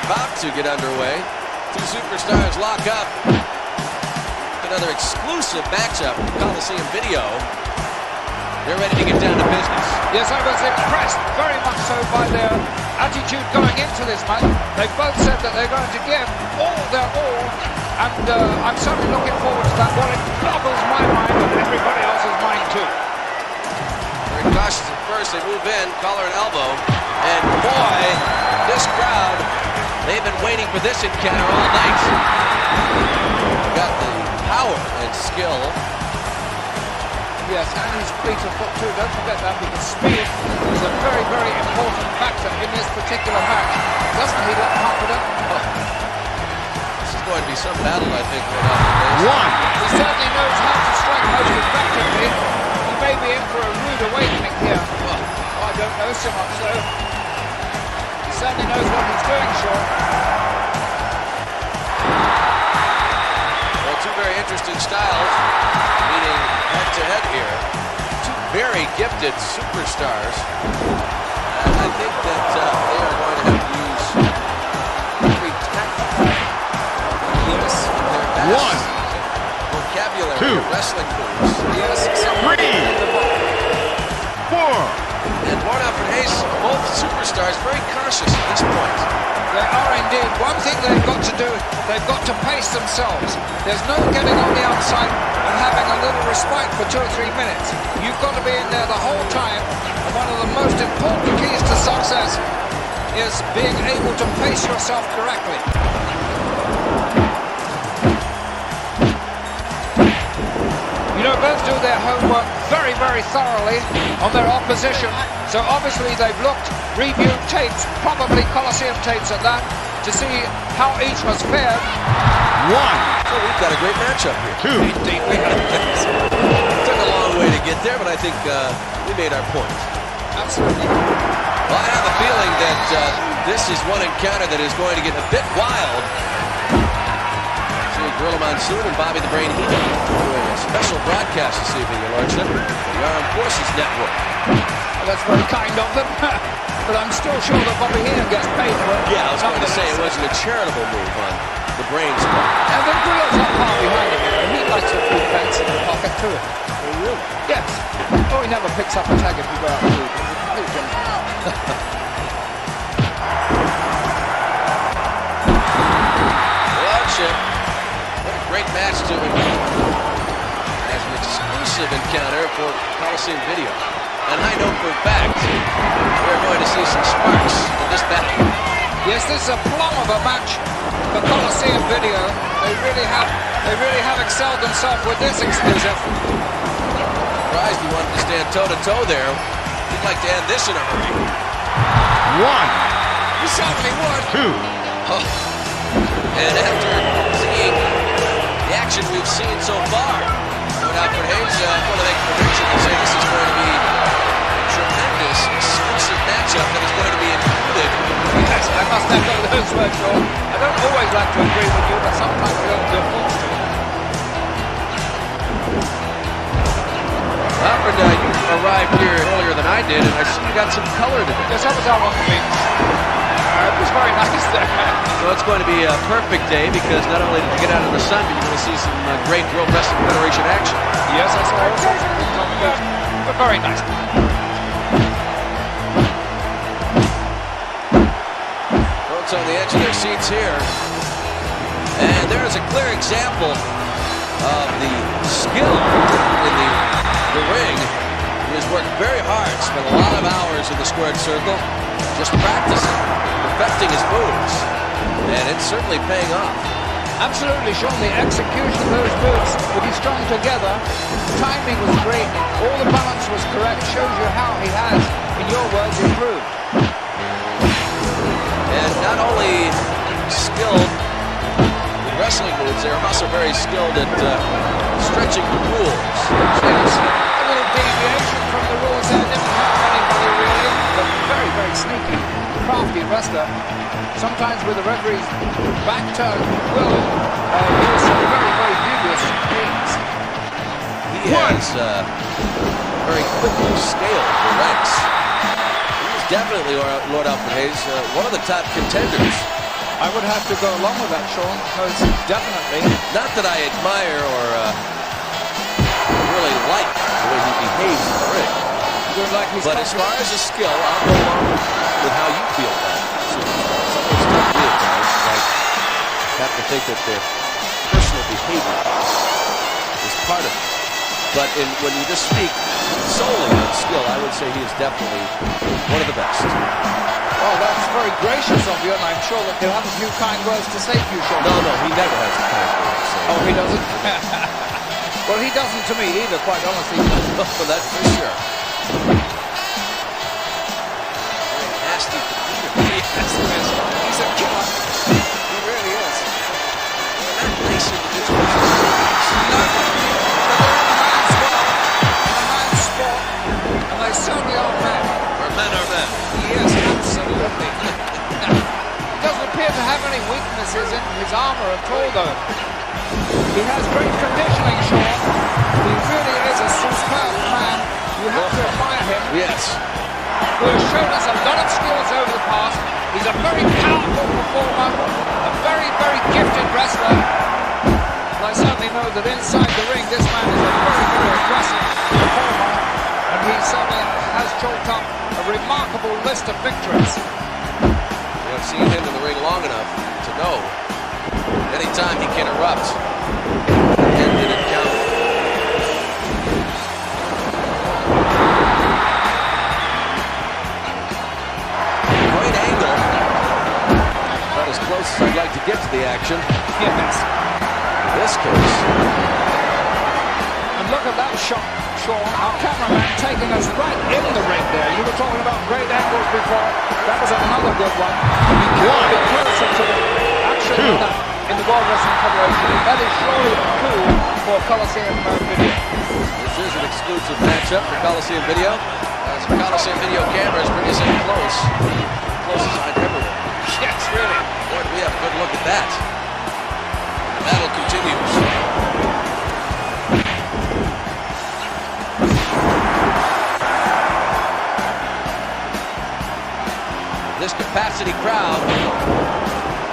about to get underway. Two superstars lock up. Another exclusive matchup with Coliseum Video. They're ready to get down to business. Yes, I was impressed very much so by their attitude going into this match. They both said that they're going to give all their all, and I'm certainly looking forward to that. Well, it boggles my mind and everybody else's mind too. Very cautious at first. They move in, collar and elbow, and boy, this crowd, they've been waiting for this encounter all night. Got the power and skill. Yes, and his fleet of foot too. Don't forget that, because speed is a very, very important factor in this particular match. Doesn't he look confident? Oh. This is going to be some battle, I think. He certainly knows how to strike most effectively. He may be in for a rude awakening here. Oh, I don't know so much so. He certainly knows what he's doing, Sean. Well, two very interesting styles meeting head-to-head here. Two very gifted superstars. And I think that they are going to have to use every tactic. Yes, their vast vocabulary of wrestling moves. Yes, 3, 4. And Warnoff and Hayes, both superstars, very cautious at this point. They are indeed. One thing they've got to do, they've got to pace themselves. There's no getting on the outside and having a little respite for 2 or 3 minutes. You've got to be in there the whole time. And one of the most important keys to success is being able to pace yourself correctly. You know, both do their homework very, very thoroughly on their opposition. So obviously they've looked, reviewed tapes, probably Coliseum tapes at that, to see how each has fared. 1. So we've got a great matchup here. 2. Indeed, we have. Took a long way to get there, but I think we made our point. Absolutely. Well, I have a feeling that this is one encounter that is going to get a bit wild. Gorilla Monsoon and Bobby the Brain Heenan doing a special broadcast this evening, Your Lordship, on the Armed Forces Network. Well, that's very kind of them, but I'm still sure that Bobby Heenan gets paid for it. Yeah, I was going to say it wasn't a charitable move on the Brain's part. And then Gorilla's not far behind him, and he likes a few pence in the pocket too. Oh, really? Yes. Oh, he never picks up a tag if you go out to food. He's a complete gentleman. Lordship. Great match to it as an exclusive encounter for Coliseum Video. And I know for a fact we're going to see some sparks in this battle. Yes, this is a plum of a match for Coliseum Video. They really have excelled themselves with this exclusive. Surprised he wanted to stand toe-to-toe there. He'd like to end this in a hurry. 1. He certainly would. 2. Oh. And after seeing the action we've seen so far, no doubt for Hayes, I want to make a prediction and say this is going to be a tremendous exclusive matchup that is going to be included. Yes, I must echo those words, Sean. I don't always like to agree with you, but sometimes I don't feel forced to. Alfred, you arrived here earlier than I did, and I see you got some color today. Yes, I was out on the beach. It was very nice there. So it's going to be a perfect day because not only did you get out in the sun, but you're going to see some great World Wrestling Federation action. Yes, I saw all sorts of things on the beach. But very nice. Folks on the edge of their seats here. And there is a clear example of the skill in the ring. He has worked very hard, spent a lot of hours in the squared circle, just practicing, perfecting his moves, and it's certainly paying off. Absolutely, Sean. The execution of those moves, with you strung together, timing was great, all the balance was correct, shows you how he has, in your words, improved. And not only skilled with wrestling moves, they're also very skilled at stretching the rules. Yes, a little deviation from the rules there didn't hurt anybody really, but very, very sneaky, crafty wrestler. Sometimes with the referee's back turn will use some very, very dubious things. He has very quickly scaled the ranks. He's definitely, Lord Alfred Hayes, one of the top contenders. I would have to go along with that, Sean, most definitely. Not that I admire or really like the way he behaves in the ring. But as far as a skill, I'll go along with how you feel about it. Something's tough to me at times. I have to think that their personal behavior is part of it. But when you just speak solely on skill, I would say he is definitely one of the best. Well, that's very gracious of you, and I'm sure that he'll have a few kind words to say to you, Sean. No, he never has a kind word to say. Oh, he doesn't? Well, he doesn't to me either, quite honestly. Well, that's for sure. Very nasty computer. Yes, he's a killer. He really is. They're not nice individuals. No, but they're in a man's world, in a man's sport, and they certainly are men. Where men are men. Yes, absolutely. He doesn't appear to have any weaknesses in his armor at all, though. He has great conditioning, Sean. He really is a superb man. You have to admire him. Yes. Who has shown us a lot of skills over the past. He's a very powerful performer, a very, very gifted wrestler. And I certainly know that inside the ring, this man is a very, very aggressive performer. And he certainly has chalked up a remarkable list of victories. I've seen him in the ring long enough to know anytime he can erupt, end an encounter. Great angle. Not as close as I'd like to get to the action. Yes. In this case. And look at that shot, Sean. Our cameraman taking us right in the ring there. You were talking about great angles before. That was another good one. You can't be closer to the action in the World Wrestling Federation. That is surely a coup for Coliseum Video. This is an exclusive matchup for Coliseum Video. As Coliseum Video cameras bring us in close. Closest I've ever been. Yes, really. Boy, do we have a good look at that. The battle continues. This capacity crowd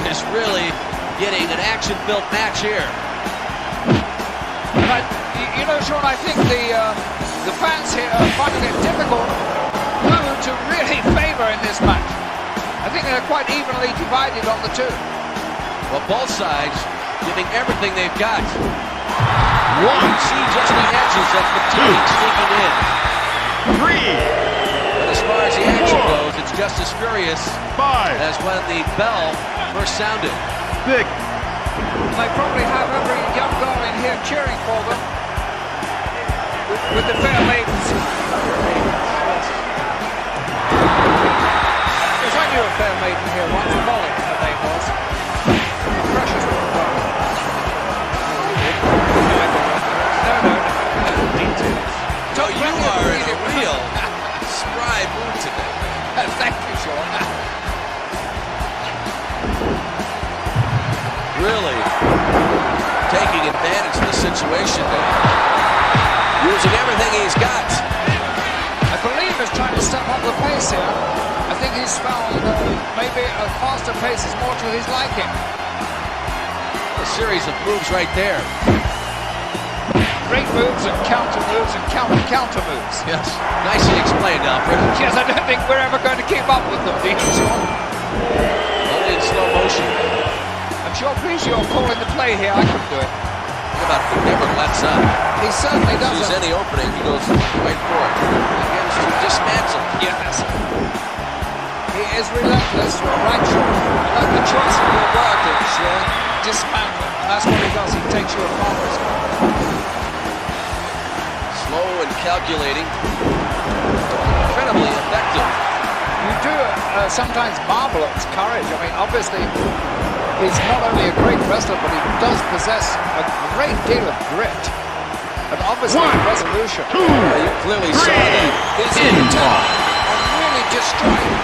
is really getting an action-filled match here. But, you know, Sean, I think the fans here are finding it difficult who to really favour in this match. I think they're quite evenly divided on the two. Well, both sides giving everything they've got. You can see just the edges of fatigue sneaking in. 3. But as far as the action goes, it's just as furious as when the bell first sounded. 6. They probably have every young girl in here cheering for them with the fair maidens. Yes, I knew a fair maiden here once. Molly, her name was. A precious little girl. No, you are in a real spry mood today. Thank you, Sean. Really taking advantage of the situation there. Using everything he's got. I believe he's trying to step up the pace here. I think he's found maybe a faster pace is more to his liking. A series of moves right there. Great moves and counter moves and counter moves. Yes, nicely explained, Alfred. Yes, I don't think we're ever going to keep up with them, do you, Sean? Only in slow motion. I'm sure please you're calling the play here. I couldn't do it. Think about it, he never lets up. He certainly If there's doesn't. any opening, he goes right for it. He begins to dismantle. Yes. He is relentless. You're right, Sean. I like the choice of your words, dismantle. That's what he does. He takes you apart. Slow and calculating. Incredibly effective. You do sometimes marvel at his courage. I mean, obviously, he's not only a great wrestler, but he does possess a great deal of grit. And obviously, resolution. You clearly saw that. Is intent on really destroying